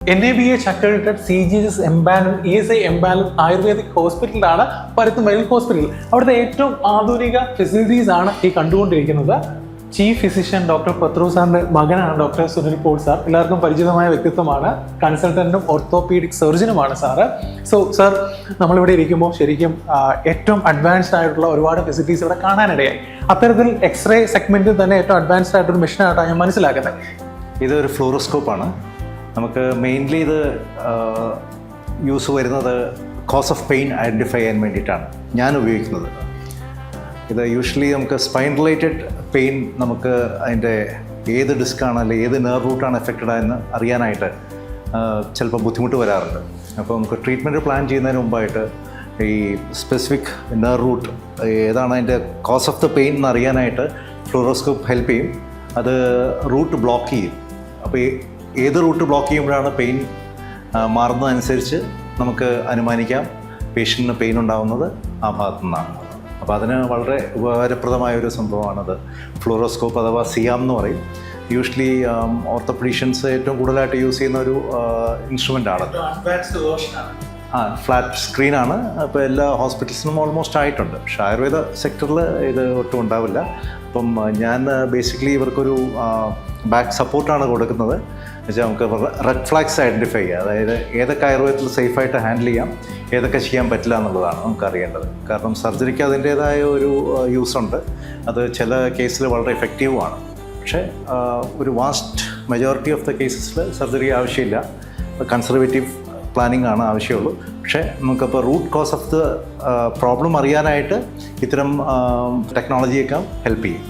NABH accredited CGS empaneled ESI empaneled ayurvedic ഹോസ്പിറ്റലാണ് പരുത്തുമലയിൽ hospital. അവിടുത്തെ ഏറ്റവും ആധുനിക ഫെസിലിറ്റീസ് ആണ് ഈ കണ്ടുകൊണ്ടിരിക്കുന്നത്. ചീഫ് ഫിസിഷ്യൻ ഡോക്ടർ പത്രൂ സാറിന്റെ മകനാണ് ഡോക്ടർ സുനിൽ പോൾ സാർ. എല്ലാവർക്കും പരിചിതമായ വ്യക്തിത്വമാണ്. കൺസൾട്ടന്റും ഓർത്തോപീഡിക് സർജനുമാണ് സാറ്. സോ സാർ, നമ്മളിവിടെ ഇരിക്കുമ്പോൾ ശരിക്കും ഏറ്റവും അഡ്വാൻസ്ഡ് ആയിട്ടുള്ള ഒരുപാട് ഫെസിലിറ്റീസ് ഇവിടെ കാണാനിടയായി. അത്തരത്തിൽ എക്സ്റേ സെഗ്മെന്റിൽ തന്നെ ഏറ്റവും അഡ്വാൻസ്ഡ് ആയിട്ടൊരു മെഷീനായിട്ടാണ് ഞാൻ മനസ്സിലാക്കുന്നത്. ഇതൊരു ഫ്ലൂറോസ്കോപ്പാണ്. നമുക്ക് മെയിൻലി ഇത് യൂസ് വരുന്നത് കോസ് ഓഫ് പെയിൻ ഐഡൻറ്റിഫൈ ചെയ്യാൻ വേണ്ടിയിട്ടാണ് ഞാൻ ഉപയോഗിക്കുന്നത്. ഇത് യൂഷ്വലി നമുക്ക് സ്പൈൻ റിലേറ്റഡ് പെയിൻ നമുക്ക് അതിൻ്റെ ഏത് ഡിസ്ക്കാണ് അല്ലെങ്കിൽ ഏത് നെർവ് റൂട്ടാണ് എഫക്റ്റഡ് ആയെന്ന് അറിയാനായിട്ട് ചിലപ്പോൾ ബുദ്ധിമുട്ട് വരാറുണ്ട്. അപ്പോൾ നമുക്ക് ട്രീറ്റ്മെൻറ്റ് പ്ലാൻ ചെയ്യുന്നതിന് മുമ്പായിട്ട് ഈ സ്പെസിഫിക് നെർവ് റൂട്ട് ഏതാണ് അതിൻ്റെ കോസ് ഓഫ് ദ പെയിൻ എന്ന് അറിയാനായിട്ട് ഫ്ലൂറോസ്കോപ്പ് ഹെൽപ്പ് ചെയ്യും. അത് റൂട്ട് ബ്ലോക്ക് ചെയ്യും. അപ്പോൾ ഏത് റൂട്ട് ബ്ലോക്ക് ചെയ്യുമ്പോഴാണ് പെയിൻ മാറുന്നതനുസരിച്ച് നമുക്ക് അനുമാനിക്കാം പേഷ്യൻറ്റിന് പെയിൻ ഉണ്ടാകുന്നത് ആ ഭാഗത്തു നിന്നാണ്. അപ്പോൾ അതിന് വളരെ ഉപകാരപ്രദമായ ഒരു സംഭവമാണത് ഫ്ലൂറോസ്കോപ്പ് അഥവാ സിയാം എന്ന് പറയും. യൂഷ്വലി ഓർത്തോപീഡിഷ്യൻസ് ഏറ്റവും കൂടുതലായിട്ട് യൂസ് ചെയ്യുന്ന ഒരു ഇൻസ്ട്രുമെൻ്റാണത്. ഫ്ലാറ്റ് സ്ക്രീനാണ്. ഇപ്പോൾ എല്ലാ ഹോസ്പിറ്റൽസിനും ഓൾമോസ്റ്റ് ആയിട്ടുണ്ട്. പക്ഷേ ആയുർവേദ സെക്ടറിൽ ഇത് ഒട്ടും ഉണ്ടാവില്ല. അപ്പം ഞാൻ ബേസിക്കലി ഇവർക്കൊരു ബാക്ക് സപ്പോർട്ടാണ് കൊടുക്കുന്നത്. എന്നുവെച്ചാൽ നമുക്ക് റെഡ് ഫ്ലാഗ്സ് ഐഡൻറ്റിഫൈ ചെയ്യുക, അതായത് ഏതൊക്കെ ആയുർവേദത്തിൽ സേഫായിട്ട് ഹാൻഡിൽ ചെയ്യാം, ഏതൊക്കെ ചെയ്യാൻ പറ്റില്ല എന്നുള്ളതാണ് നമുക്ക് അറിയേണ്ടത്. കാരണം സർജറിക്ക് അതിൻ്റേതായ ഒരു യൂസുണ്ട്. അത് ചില കേസിൽ വളരെ എഫക്റ്റീവുമാണ്. പക്ഷേ ഒരു വാസ്റ്റ് മെജോറിറ്റി ഓഫ് ദ കേസസിൽ സർജറി ആവശ്യമില്ല. കൺസർവേറ്റീവ് പ്ലാനിങ് ആണ് ആവശ്യമുള്ളൂ. പക്ഷേ നമുക്കപ്പോൾ root cause of the problem അറിയാനായിട്ട് ഇത്തരം ടെക്നോളജിയൊക്കെ ഹെൽപ്പ് ചെയ്യും.